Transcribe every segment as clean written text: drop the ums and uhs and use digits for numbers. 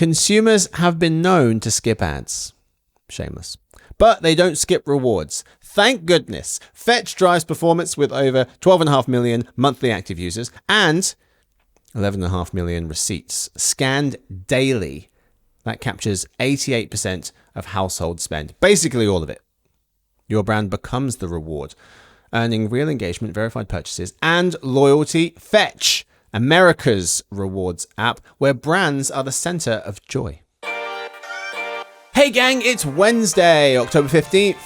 Consumers have been known to skip ads. Shameless. But they don't skip rewards. Thank goodness. Fetch drives performance with over 12.5 million monthly active users and 11.5 million receipts scanned daily. That captures 88% of household spend. Basically all of it. Your brand becomes the reward, earning real engagement, verified purchases, and loyalty. Fetch, America's rewards app, where brands are the center of joy. Hey gang, it's Wednesday, October 15th.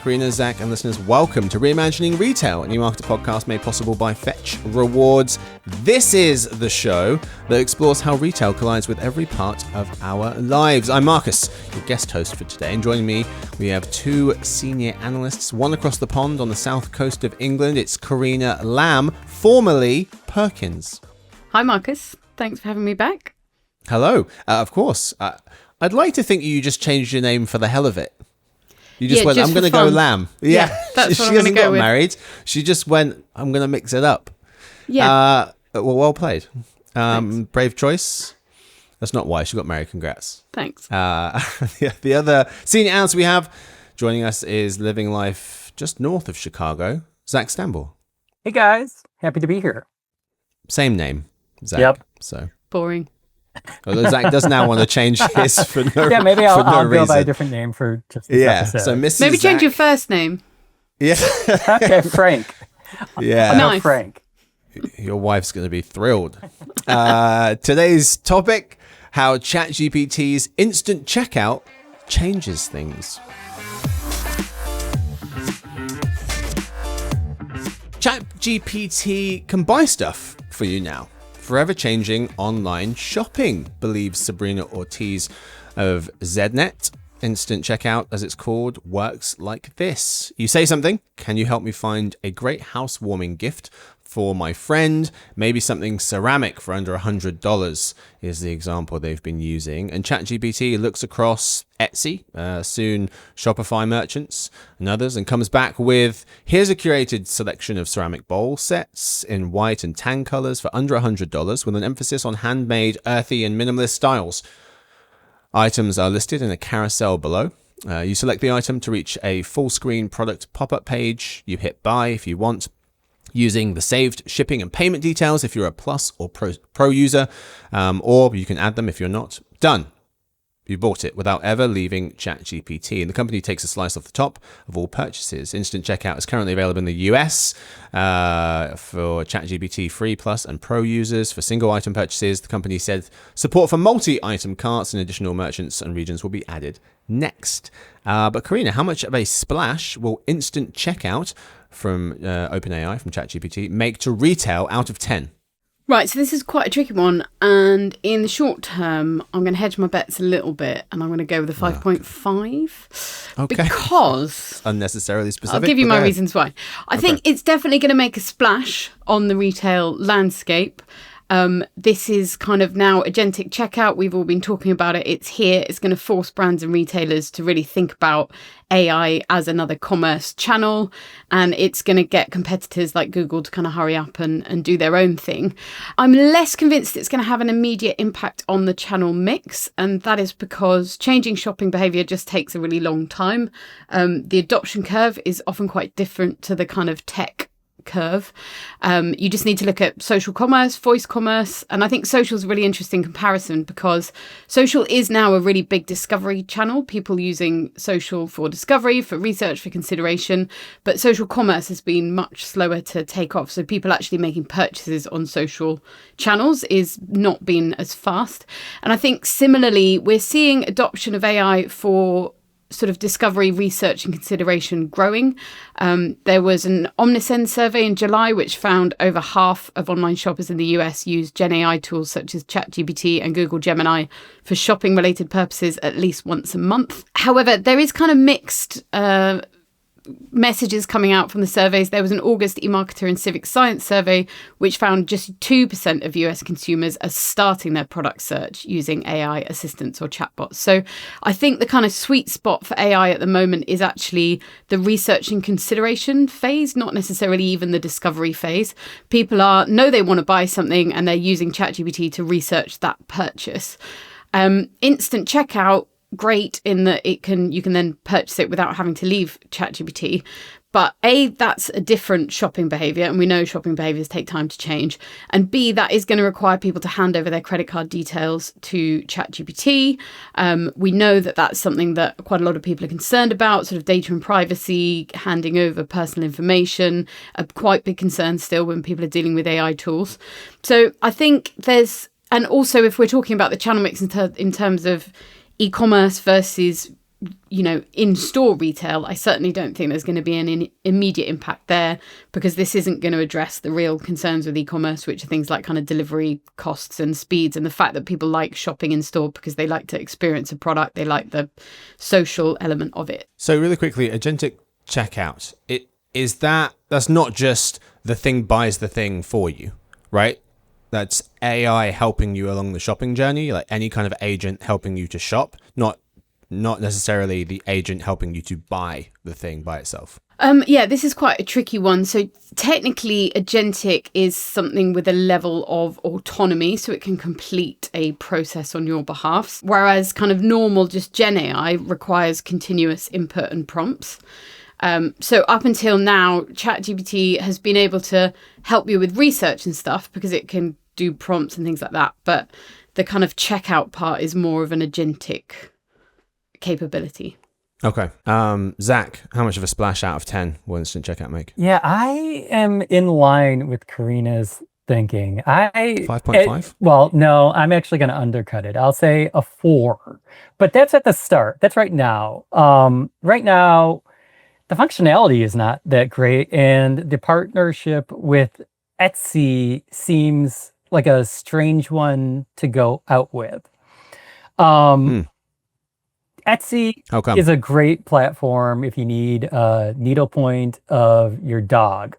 Karina, Zach, and listeners, welcome to Reimagining Retail, a new marketer podcast made possible by Fetch Rewards. This is the show that explores how retail collides with every part of our lives. I'm Marcus, your guest host for today, and joining me, we have two senior analysts, one across the pond on the south coast of England. It's Karina Lamb, formerly Perkins. Hi, Marcus. Thanks for having me back. Hello. Of course. I'd like to think you just changed your name for the hell of it. You just went, I'm going to go Lamb. Yeah, that's what she hasn't got with. married. She just went, I'm going to mix it up. Yeah. Well played. Brave choice. That's not why she got married. Congrats. Thanks. The other senior analyst we have joining us is living life just north of Chicago, Zach Stamble. Hey guys, happy to be here. Same name, Zach. Yep. So boring. Although Zach does now want to change his for no Yeah, maybe I'll reason. go by a different name for just this episode. So Mrs. Maybe change Zach. your first name. Yeah. Okay, Frank. Yeah. I know Nice. Frank. Your wife's going to be thrilled. Today's topic, how ChatGPT's instant checkout changes things. ChatGPT can buy stuff for you now. Forever changing online shopping, believes Sabrina Ortiz of Znet. Instant checkout, as it's called, works like this. You say something, can you help me find a great housewarming gift for my friend? Maybe something ceramic for under $100 is the example they've been using. And ChatGPT looks across Etsy, soon Shopify merchants and others, and comes back with, here's a curated selection of ceramic bowl sets in white and tan colors for under $100 with an emphasis on handmade, earthy, and minimalist styles. Items are listed in a carousel below. You select the item to reach a full screen product pop-up page. You hit buy if you want, using the saved shipping and payment details if you're a Plus or Pro user, or you can add them if you're not. Done. You bought it without ever leaving ChatGPT, and the company takes a slice off the top of all purchases. Instant checkout is currently available in the US for ChatGPT Free, Plus, and Pro users. For single item purchases, the company said support for multi-item carts and additional merchants and regions will be added next. But Karina, how much of a splash will instant checkout from OpenAI, from ChatGPT, make to retail out of 10? Right, so this is quite a tricky one. And in the short term, I'm going to hedge my bets a little bit. And I'm going to go with a 5.5. Okay. Because Unnecessarily specific. I'll give you but my go ahead. reasons why. I think it's definitely going to make a splash on the retail landscape. This is kind of now agentic checkout. We've all been talking about it. It's here. It's going to force brands and retailers to really think about AI as another commerce channel. And it's going to get competitors like Google to kind of hurry up and do their own thing. I'm less convinced it's going to have an immediate impact on the channel mix. And that is because changing shopping behavior just takes a really long time. The adoption curve is often quite different to the kind of tech curve. You just need to look at social commerce, voice commerce, and I think social is a really interesting comparison because social is now a really big discovery channel, people using social for discovery, for research, for consideration, but social commerce has been much slower to take off, so people actually making purchases on social channels is not been as fast. And I think similarly we're seeing adoption of AI for sort of discovery, research and consideration growing. There was an Omnisend survey in July which found over half of online shoppers in the US use Gen AI tools such as ChatGPT and Google Gemini for shopping related purposes at least once a month. However, there is kind of mixed messages coming out from the surveys. There was an August EMARKETER and Civic Science survey which found just 2% of US consumers are starting their product search using AI assistants or chatbots. So I think the kind of sweet spot for AI at the moment is actually the research and consideration phase, not necessarily even the discovery phase. People know they want to buy something and they're using ChatGPT to research that purchase. Instant checkout, great in that you can then purchase it without having to leave ChatGPT. But A, that's a different shopping behavior, and we know shopping behaviors take time to change. And B, that is going to require people to hand over their credit card details to ChatGPT. We know that that's something that quite a lot of people are concerned about, sort of data and privacy, handing over personal information, a quite big concern still when people are dealing with AI tools. So I think and also if we're talking about the channel mix in terms of e-commerce versus in-store retail, I certainly don't think there's going to be any immediate impact there, because this isn't going to address the real concerns with e-commerce, which are things like kind of delivery costs and speeds, and the fact that people like shopping in store because they like to experience a product, they like the social element of it. So really quickly, agentic checkout, that's not just the thing buys the thing for you, right? That's AI helping you along the shopping journey, like any kind of agent helping you to shop, not necessarily the agent helping you to buy the thing by itself. This is quite a tricky one. So technically, agentic is something with a level of autonomy, so it can complete a process on your behalf, whereas kind of normal, just Gen AI requires continuous input and prompts. So up until now, ChatGPT has been able to help you with research and stuff because it can do prompts and things like that. But the kind of checkout part is more of an agentic capability. Okay. Zach, how much of a splash out of 10 will instant checkout make? Yeah, I am in line with Karina's thinking. 5.5? Well, no, I'm actually going to undercut it. I'll say a 4. But that's at the start. That's right now. Right now, the functionality is not that great. And the partnership with Etsy seems like a strange one to go out with. Etsy is a great platform if you need a needlepoint of your dog.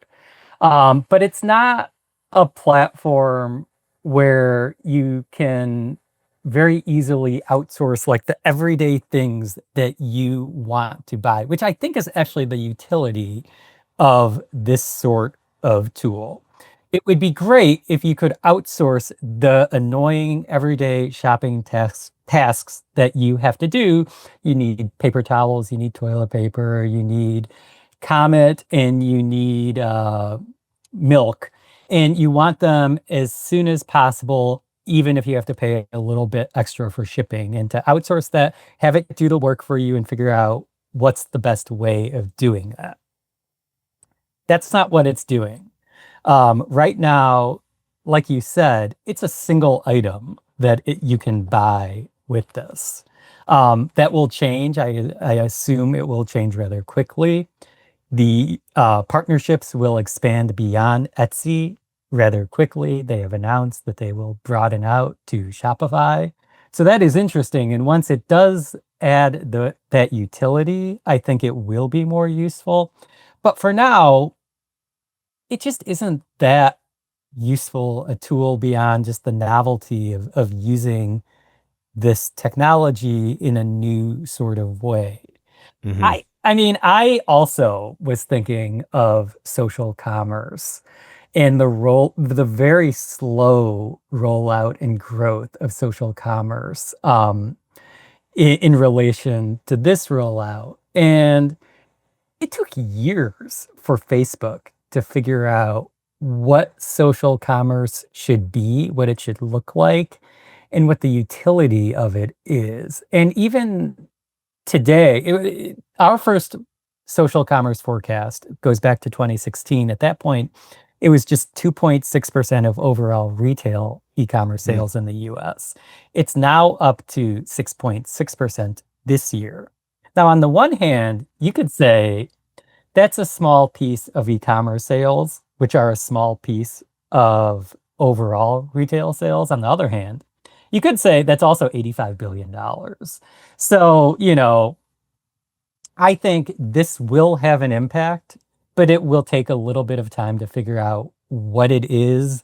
But it's not a platform where you can very easily outsource like the everyday things that you want to buy, which I think is actually the utility of this sort of tool. It would be great if you could outsource the annoying everyday shopping tasks that you have to do. You need paper towels, you need toilet paper, you need Comet, and you need milk. And you want them as soon as possible, even if you have to pay a little bit extra for shipping. And to outsource that, have it do the work for you and figure out what's the best way of doing that. That's not what it's doing. Right now, like you said, it's a single item that you can buy with this. That will change. I assume it will change rather quickly. The partnerships will expand beyond Etsy rather quickly. They have announced that they will broaden out to Shopify. So that is interesting. And once it does add that utility, I think it will be more useful. But for now, it just isn't that useful a tool beyond just the novelty of using this technology in a new sort of way. Mm-hmm. I also was thinking of social commerce and the very slow rollout and growth of social commerce in relation to this rollout. And it took years for Facebook to figure out what social commerce should be, what it should look like, and what the utility of it is. And even today, our first social commerce forecast goes back to 2016. At that point, it was just 2.6% of overall retail e-commerce sales in the US. It's now up to 6.6% this year. Now, on the one hand, you could say that's a small piece of e-commerce sales, which are a small piece of overall retail sales. On the other hand, you could say that's also $85 billion. So, I think this will have an impact, but it will take a little bit of time to figure out what it is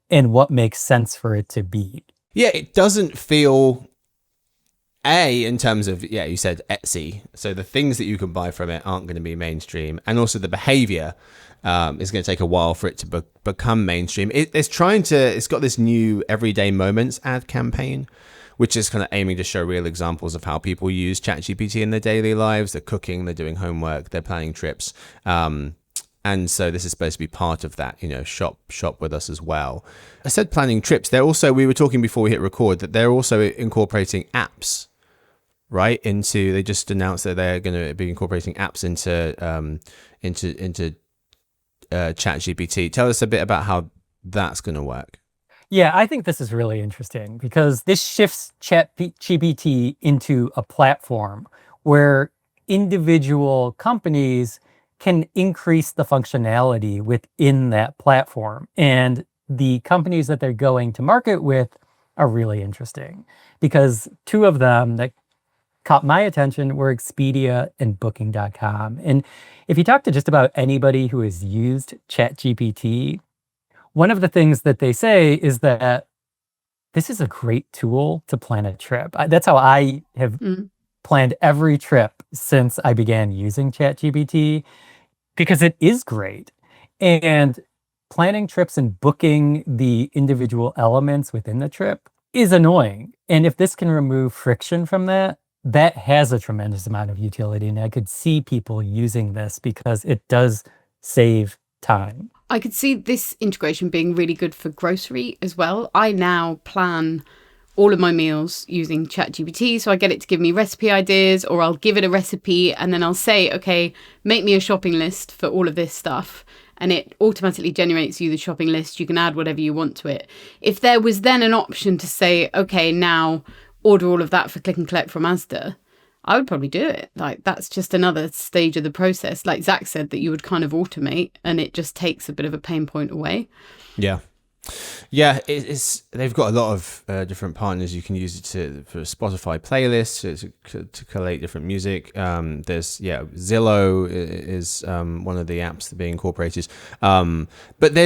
and what makes sense for it to be. Yeah, it doesn't feel... in terms of, you said Etsy. So the things that you can buy from it aren't going to be mainstream. And also the behavior is going to take a while for it to become mainstream. It's got this new Everyday Moments ad campaign, which is kind of aiming to show real examples of how people use ChatGPT in their daily lives. They're cooking, they're doing homework, they're planning trips. And so this is supposed to be part of that, shop with us as well. I said planning trips. We were talking before we hit record that they're also incorporating apps, right? They just announced that they're going to be incorporating apps into ChatGPT. Tell us a bit about how that's going to work. Yeah, I think this is really interesting because this shifts ChatGPT into a platform where individual companies can increase the functionality within that platform. And the companies that they're going to market with are really interesting because two of them that caught my attention were Expedia and Booking.com. And if you talk to just about anybody who has used ChatGPT, one of the things that they say is that this is a great tool to plan a trip. That's how I have planned every trip since I began using ChatGPT, because it is great. And planning trips and booking the individual elements within the trip is annoying. And if this can remove friction from that, that has a tremendous amount of utility. And I could see people using this because it does save time. I could see this integration being really good for grocery as well. I now plan all of my meals using ChatGPT. So I get it to give me recipe ideas, or I'll give it a recipe and then I'll say, okay, make me a shopping list for all of this stuff. And it automatically generates you the shopping list. You can add whatever you want to it. If there was then an option to say, okay, now order all of that for click and collect from Asda, I would probably do it. Like, that's just another stage of the process. Like Zach said, that you would kind of automate, and it just takes a bit of a pain point away. Yeah. They've got a lot of different partners. You can use it for Spotify playlists to collate different music. There's Zillow is one of the apps that are being incorporated. But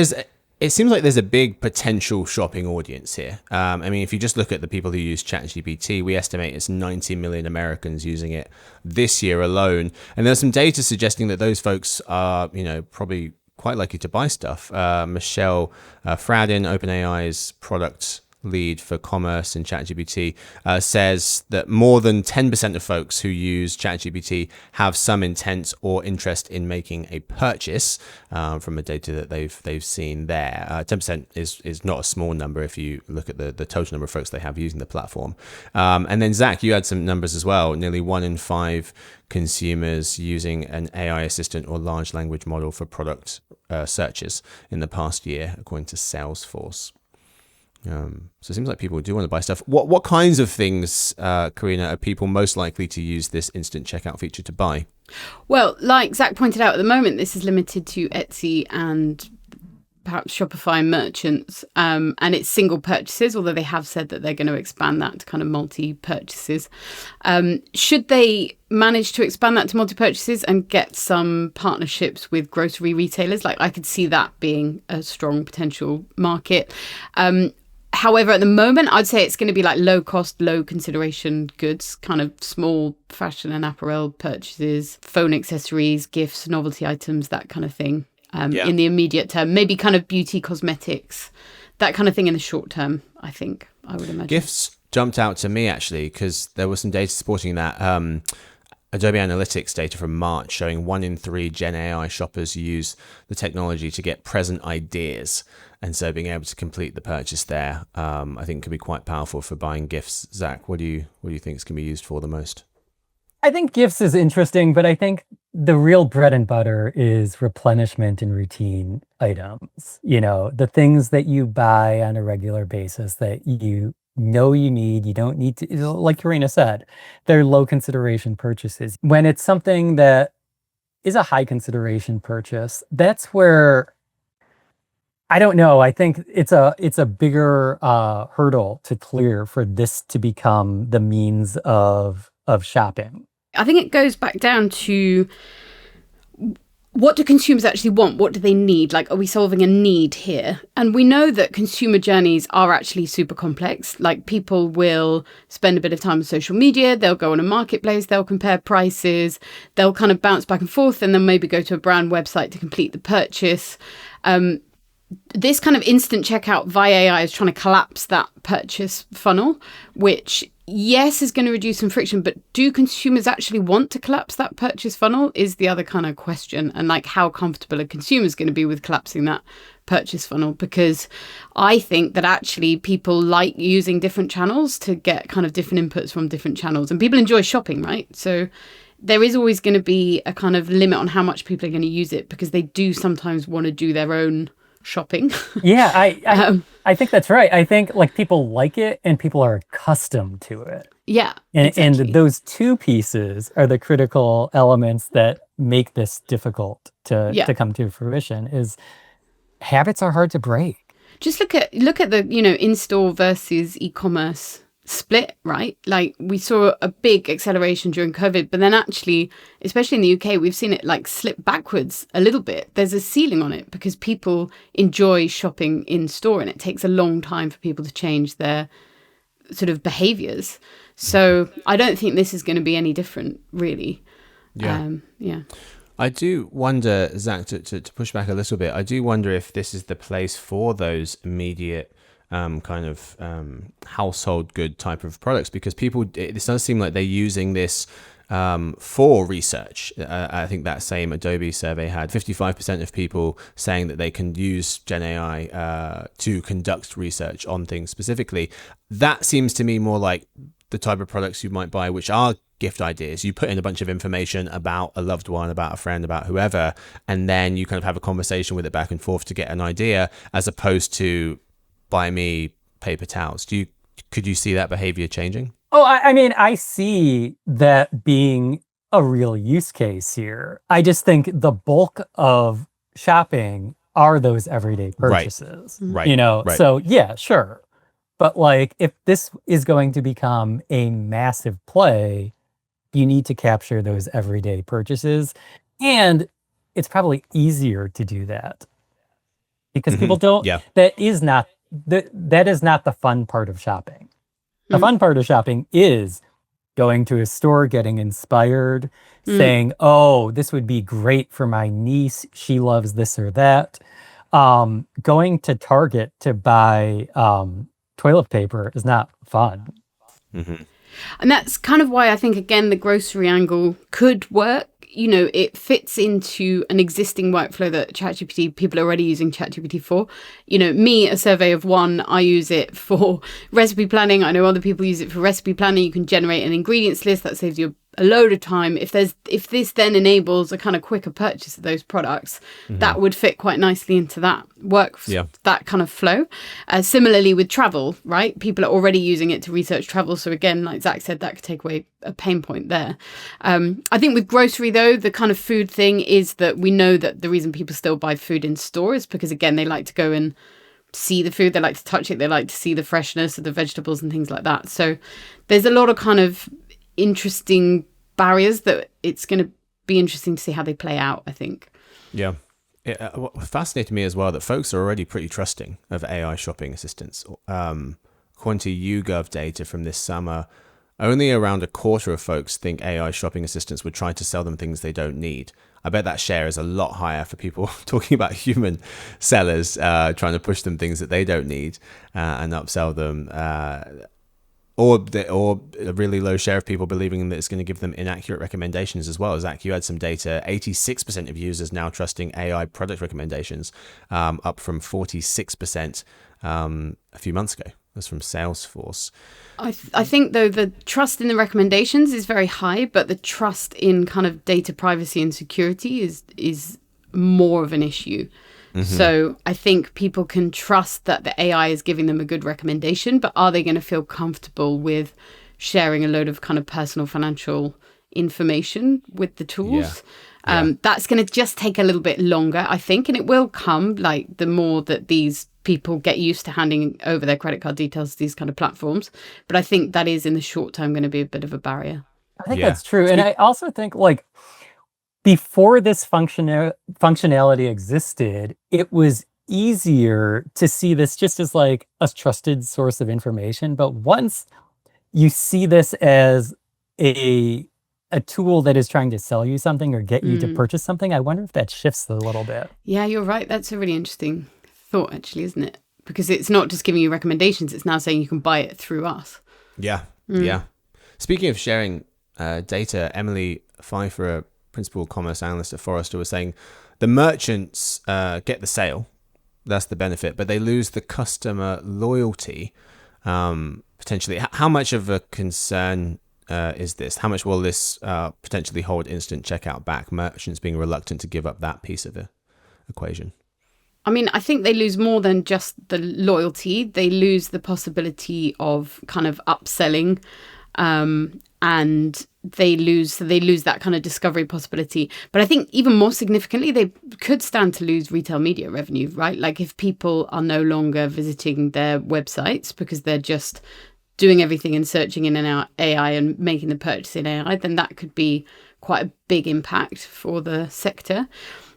it seems like there's a big potential shopping audience here. I mean, if you just look at the people who use ChatGPT, we estimate it's 90 million Americans using it this year alone. And there's some data suggesting that those folks are, probably quite likely to buy stuff. Michelle Fradin, OpenAI's product lead for commerce in ChatGPT, says that more than 10% of folks who use ChatGPT have some intent or interest in making a purchase, from the data that they've seen there. 10% is not a small number if you look at the total number of folks they have using the platform. And then Zach, you had some numbers as well. Nearly 1 in 5 consumers using an AI assistant or large language model for product searches in the past year, according to Salesforce. So it seems like people do want to buy stuff. What kinds of things, Karina, are people most likely to use this instant checkout feature to buy? Well, like Zach pointed out, at the moment, this is limited to Etsy and perhaps Shopify merchants, and it's single purchases, although they have said that they're going to expand that to kind of multi-purchases. Should they manage to expand that to multi-purchases and get some partnerships with grocery retailers, like I could see that being a strong potential market. However, at the moment, I'd say it's going to be like low cost, low consideration goods, kind of small fashion and apparel purchases, phone accessories, gifts, novelty items, that kind of thing. In the immediate term, maybe kind of beauty, cosmetics, that kind of thing in the short term, I think, I would imagine. Gifts jumped out to me, actually, because there was some data supporting that. Adobe Analytics data from March showing 1 in 3 Gen AI shoppers use the technology to get present ideas. And so being able to complete the purchase there, I think can be quite powerful for buying gifts. Zach, what do you think it's going to be used for the most? I think gifts is interesting, but I think the real bread and butter is replenishment and routine items. The things that you buy on a regular basis that you know you need. You don't need to, like Karina said, they're low consideration purchases. When it's something that is a high consideration purchase, that's where, I don't know, I think it's a bigger hurdle to clear for this to become the means of shopping. I think it goes back down to, what do consumers actually want? What do they need? Like, are we solving a need here? And we know that consumer journeys are actually super complex. Like, people will spend a bit of time on social media, they'll go on a marketplace, they'll compare prices, they'll kind of bounce back and forth, and then maybe go to a brand website to complete the purchase. this kind of instant checkout via AI is trying to collapse that purchase funnel, which, yes, is going to reduce some friction, but do consumers actually want to collapse that purchase funnel is the other kind of question. And like, how comfortable are consumers going to be with collapsing that purchase funnel? Because I think that actually people like using different channels to get kind of different inputs from different channels, and people enjoy shopping, right? So there is always going to be a kind of limit on how much people are going to use it, because they do sometimes want to do their own shopping. Yeah, I think that's right. I think like people like it and people are accustomed to it. Yeah, and, exactly. and those two pieces are the critical elements that make this difficult to come to fruition. Is habits are hard to break. Just look at the, you know, in-store versus e-commerce split, right? Like, we saw a big acceleration during COVID, but then actually, especially in the UK, we've seen it like slip backwards a little bit. There's a ceiling on it because people enjoy shopping in store, and it takes a long time for people to change their sort of behaviors. So I don't think this is going to be any different, really. Yeah. I do wonder, Zach, to push back a little bit, I do wonder if this is the place for those immediate kind of household good type of products, because it does seem like they're using this for research. I think that same Adobe survey had 55% of people saying that they can use Gen AI to conduct research on things specifically. That seems to me more like the type of products you might buy, which are gift ideas. You put in a bunch of information about a loved one, about a friend, about whoever, and then you kind of have a conversation with it back and forth to get an idea, as opposed to buy me paper towels. Could you see that behavior changing? Oh, I mean, I see that being a real use case here. I just think the bulk of shopping are those everyday purchases. Right. You know, Right. So yeah, sure. But like, if this is going to become a massive play, you need to capture those everyday purchases. And it's probably easier to do that because people don't, that is not the fun part of shopping. The fun part of shopping is going to a store, getting inspired, saying, oh, this would be great for my niece. She loves this or that. Going to Target to buy toilet paper is not fun. Mm-hmm. And that's kind of why I think, again, the grocery angle could work. You know, it fits into an existing workflow that ChatGPT, people are already using ChatGPT for. You know, me, a survey of one, I use it for recipe planning. I know other people use it for recipe planning. You can generate an ingredients list that saves you a load of time. If this then enables a kind of quicker purchase of those products, that would fit quite nicely into that that kind of flow. Similarly with travel, right? People are already using it to research travel. So again, like Zach said, that could take away a pain point there. I think with grocery though, the kind of food thing is that we know that the reason people still buy food in store is because, again, they like to go and see the food, they like to touch it, they like to see the freshness of the vegetables and things like that. So there's a lot of kind of interesting barriers that it's going to be interesting to see how they play out, I think. Yeah. It fascinated me as well that folks are already pretty trusting of AI shopping assistants. According to YouGov data from this summer, only around a quarter of folks think AI shopping assistants would try to sell them things they don't need. I bet that share is a lot higher for people talking about human sellers trying to push them things that they don't need and upsell them. Or a really low share of people believing that it's going to give them inaccurate recommendations as well. Zach, you had some data. 86% of users now trusting AI product recommendations, up from 46% a few months ago. That's from Salesforce. I think, though, the trust in the recommendations is very high, but the trust in kind of data privacy and security is more of an issue. Mm-hmm. So I think people can trust that the AI is giving them a good recommendation, but are they going to feel comfortable with sharing a load of kind of personal financial information with the tools? That's going to just take a little bit longer, I think, and it will come, like, the more that these people get used to handing over their credit card details to these kind of platforms. But I think that is in the short term going to be a bit of a barrier. I think that's true. And I also think, like, before this functionality existed, it was easier to see this just as like a trusted source of information. But once you see this as a tool that is trying to sell you something or get you to purchase something, I wonder if that shifts a little bit. Yeah, you're right. That's a really interesting thought, actually, isn't it? Because it's not just giving you recommendations, it's now saying you can buy it through us. Yeah. Yeah. Speaking of sharing data, Emily Pfeiffer, a principal commerce analyst at Forrester, was saying the merchants get the sale. That's the benefit, but they lose the customer loyalty potentially. How much of a concern is this? How much will this potentially hold instant checkout back? Merchants being reluctant to give up that piece of the equation. I mean, I think they lose more than just the loyalty. They lose the possibility of kind of upselling, and they lose that kind of discovery possibility. But I think even more significantly, they could stand to lose retail media revenue, right? Like if people are no longer visiting their websites because they're just doing everything and searching in an AI and making the purchase in AI, then that could be quite a big impact for the sector.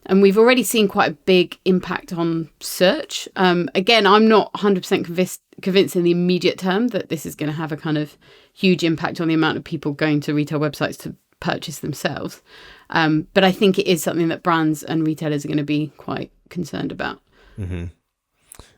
And we've already seen quite a big impact on search. Again, I'm not 100% convinced in the immediate term that this is going to have a kind of huge impact on the amount of people going to retail websites to purchase themselves. But I think it is something that brands and retailers are going to be quite concerned about. Mm-hmm.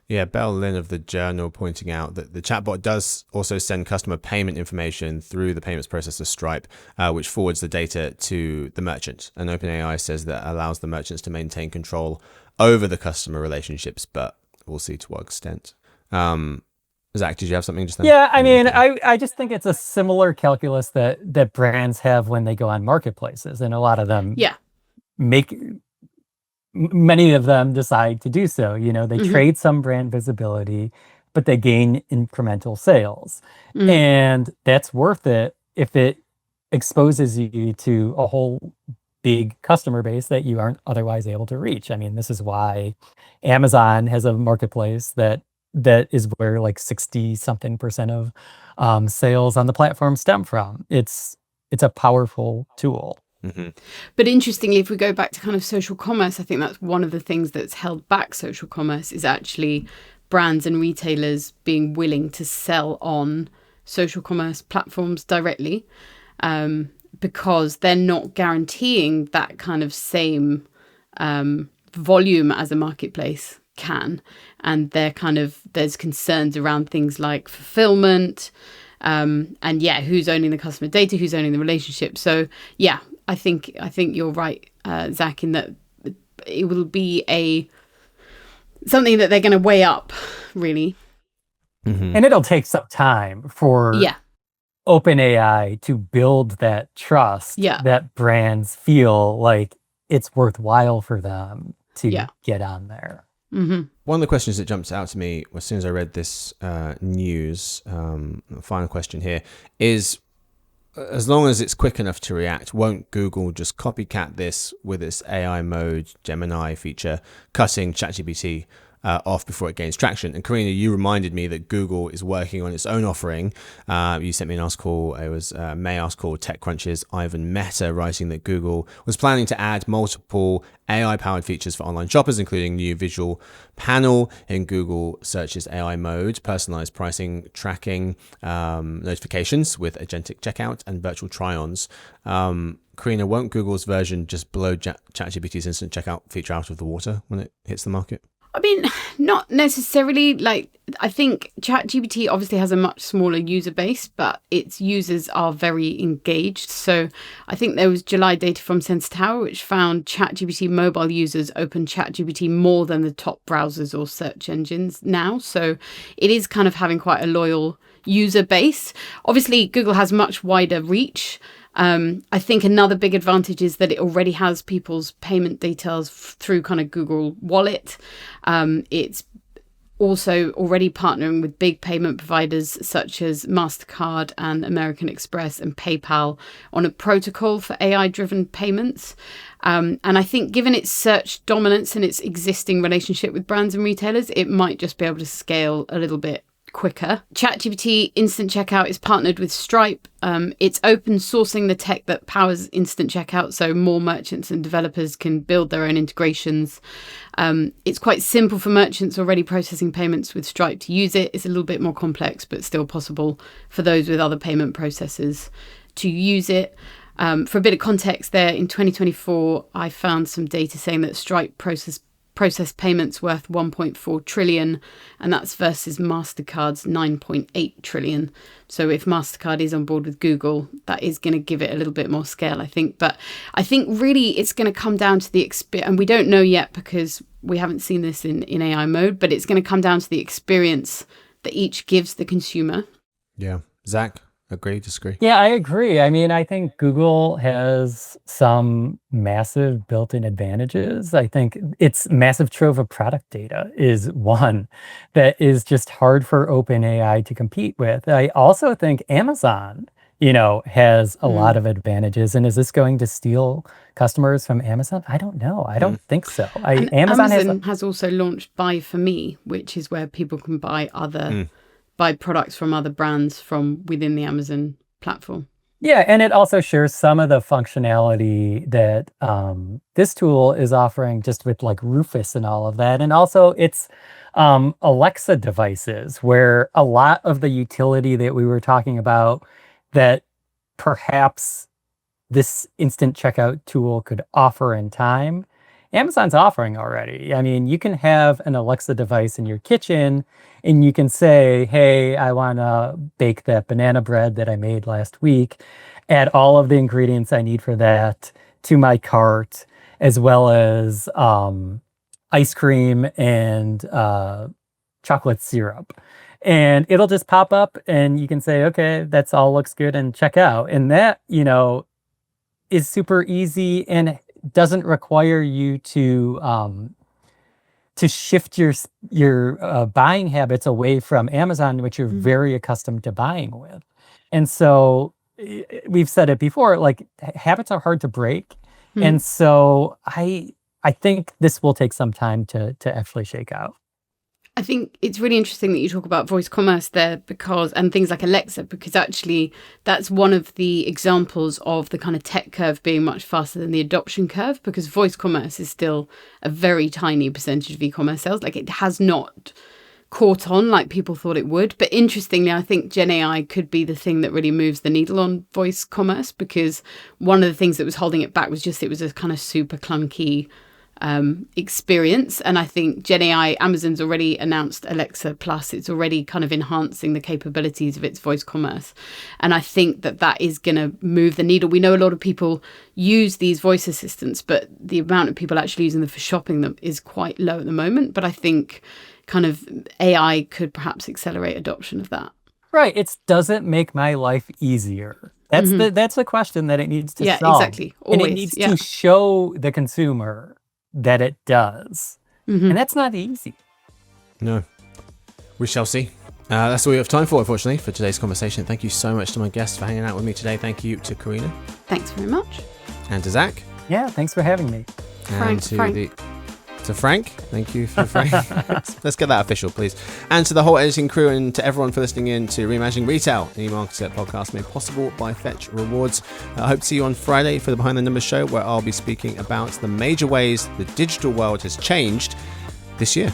Yeah, Belle Lynn of the Journal pointing out that the chatbot does also send customer payment information through the payments processor Stripe, which forwards the data to the merchant. And OpenAI says that allows the merchants to maintain control over the customer relationships, but we'll see to what extent. Zach, did you have something just then? Yeah, I mean, I just think it's a similar calculus that brands have when they go on marketplaces, and a lot of them many of them decide to do so. You know, they trade some brand visibility, but they gain incremental sales. And that's worth it if it exposes you to a whole big customer base that you aren't otherwise able to reach. I mean, this is why Amazon has a marketplace that is where like 60-something% of sales on the platform stem from. It's a powerful tool. Mm-hmm. But interestingly, if we go back to kind of social commerce, I think that's one of the things that's held back social commerce is actually brands and retailers being willing to sell on social commerce platforms directly, because they're not guaranteeing that kind of same volume as a marketplace can. And there's concerns around things like fulfillment, and who's owning the customer data, who's owning the relationship. So yeah, I think you're right, Zach, in that it will be something that they're going to weigh up, really. Mm-hmm. And it'll take some time for OpenAI to build that trust that brands feel like it's worthwhile for them to get on there. Mm-hmm. One of the questions that jumped out to me as soon as I read this news, final question here, is as long as it's quick enough to react, won't Google just copycat this with its AI mode Gemini feature, cutting ChatGPT off before it gains traction? And Karina, you reminded me that Google is working on its own offering. You sent me an article. It was a May article, TechCrunch's Ivan Mehta, writing that Google was planning to add multiple AI-powered features for online shoppers, including new visual panel in Google Search's AI mode, personalized pricing, tracking, notifications with agentic checkout, and virtual try-ons. Karina, won't Google's version just blow ChatGPT's instant checkout feature out of the water when it hits the market? I mean, not necessarily. Like, I think ChatGPT obviously has a much smaller user base, but its users are very engaged. So I think there was July data from Sensor Tower, which found ChatGPT mobile users open ChatGPT more than the top browsers or search engines now. So it is kind of having quite a loyal user base. Obviously, Google has much wider reach. I think another big advantage is that it already has people's payment details through kind of Google Wallet. It's also already partnering with big payment providers such as MasterCard and American Express and PayPal on a protocol for AI-driven payments. And I think given its search dominance and its existing relationship with brands and retailers, it might just be able to scale a little bit quicker. ChatGPT Instant Checkout is partnered with Stripe. It's open sourcing the tech that powers instant checkout, so more merchants and developers can build their own integrations. It's quite simple for merchants already processing payments with Stripe to use it. It's a little bit more complex, but still possible for those with other payment processors to use it. For a bit of context there, in 2024, I found some data saying that Stripe processed processed payments worth 1.4 trillion, and that's versus MasterCard's 9.8 trillion. So if MasterCard is on board with Google, that is going to give it a little bit more scale, I think. But I think really it's going to come down to the experience, and we don't know yet because we haven't seen this in AI mode, but it's going to come down to the experience that each gives the consumer. Yeah. Zach? Agree, disagree? Yeah, I agree. I mean, I think Google has some massive built-in advantages. I think its massive trove of product data is one that is just hard for OpenAI to compete with. I also think Amazon, has a lot of advantages. And is this going to steal customers from Amazon? I don't know. I don't think so. Amazon has also launched Buy For Me, which is where people can buy buy products from other brands from within the Amazon platform. Yeah, and it also shares some of the functionality that this tool is offering just with like Rufus and all of that. And also it's Alexa devices where a lot of the utility that we were talking about that perhaps this instant checkout tool could offer in time, Amazon's offering already. I mean, you can have an Alexa device in your kitchen and you can say, hey, I want to bake that banana bread that I made last week, add all of the ingredients I need for that to my cart, as well as ice cream and chocolate syrup. And it'll just pop up and you can say, okay, that's all looks good and check out. And that, is super easy and doesn't require you to shift your buying habits away from Amazon, which you're very accustomed to buying with. And so we've said it before, like habits are hard to break. And so I think this will take some time to actually shake out. I think it's really interesting that you talk about voice commerce there and things like Alexa, because actually that's one of the examples of the kind of tech curve being much faster than the adoption curve, because voice commerce is still a very tiny percentage of e-commerce sales. Like it has not caught on like people thought it would. But interestingly, I think Gen AI could be the thing that really moves the needle on voice commerce, because one of the things that was holding it back was just it was a kind of super clunky experience. And I think Gen AI, Amazon's already announced Alexa Plus. It's already kind of enhancing the capabilities of its voice commerce. And I think that is going to move the needle. We know a lot of people use these voice assistants, but the amount of people actually using them for shopping them is quite low at the moment. But I think kind of AI could perhaps accelerate adoption of that. Right. It doesn't make my life easier. That's the question that it needs to solve. Yeah, exactly. Always. And it needs to show the consumer that it does. And that's not easy. No. We shall see. That's all we have time for, unfortunately, for today's conversation. Thank you so much to my guests for hanging out with me today. Thank you to Karina. Thanks very much. And to Zach. Yeah, thanks for having me. And to Frank. Thank you for Frank. Let's get that official, please. And to the whole editing crew and to everyone for listening in to Reimagining Retail, an eMarketer podcast made possible by Fetch Rewards. I hope to see you on Friday for the Behind the Numbers show, where I'll be speaking about the major ways the digital world has changed this year.